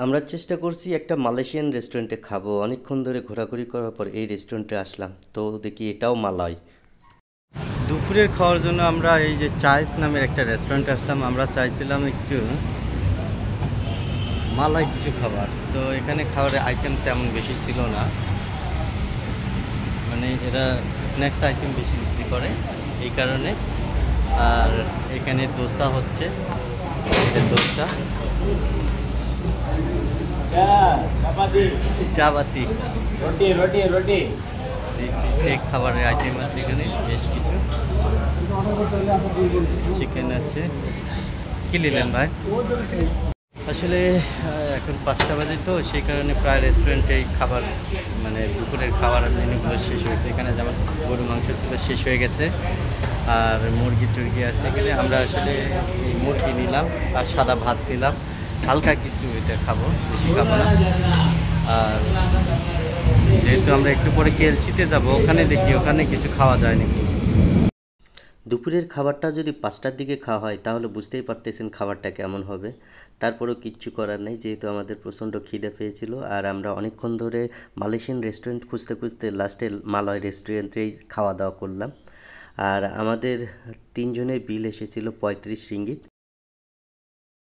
আমরা চেষ্টা করছি একটা মালয়েশিয়ান রেস্টুরেন্টে খাবো। অনেকক্ষণ ধরে ঘোরাঘুরি করার পর এই রেস্টুরেন্টে আসলাম, তো দেখি এটাও মালয়। দুপুরের খাওয়ার জন্য আমরা এই যে চাইস নামের একটা রেস্টুরেন্টে আসলাম। আমরা চাইছিলাম একটু মালয় কিছু খাবার, তো এখানে খাবারের আইটেম তেমন বেশি ছিল না, মানে এরা স্ন্যাক্স আইটেম বেশি বিক্রি করে এই কারণে। আর এখানে দোসা হচ্ছে, এটা দোসা, চাপাতি, रोटी रोटी रोटी টেক খাবারের আইটেম আছে এখানে বেশ কিছু। চিকেন আছে। কি নিলেন ভাই? আসলে এখন 5টা বাজে, তো সেই কারণে প্রায় রেস্টুরেন্টেই খাবার, মানে দুপুরের খাবার মেনুগুলো শেষ হয়েছে। এখানে যেমন গরু মাংস ছিল, শেষ হয়ে গেছে, আর মুরগি টুরগি আছে এখানে। আমরা আসলে এই মুরগি নিলাম আর সাদা ভাত নিলাম, হালকা কিছু এটা খাবো, বেশি খাবো না। আর যেহেতু আমরা একটু পরে কেএলসিতে যাব, ওখানে দেখি ওখানে কিছু খাওয়া যায় নাকি। দুপুরের খাবারটা যদি 5টার দিকে খাওয়া হয় তাহলে বুঝতেই পারতেছেন খাবারটা কেমন হবে। তারপরেও কিচ্ছু করার নেই, যেহেতু আমাদের প্রচণ্ড খিদে পেয়েছিল। আর আমরা অনেকক্ষণ ধরে মালয়েশিয়ান রেস্টুরেন্ট খুঁজতে খুঁজতে লাস্টে মালয় রেস্টুরেন্টেই খাওয়া দাওয়া করলাম। আর আমাদের 3 জনের বিল এসেছিল 35 রিঙ্গিত।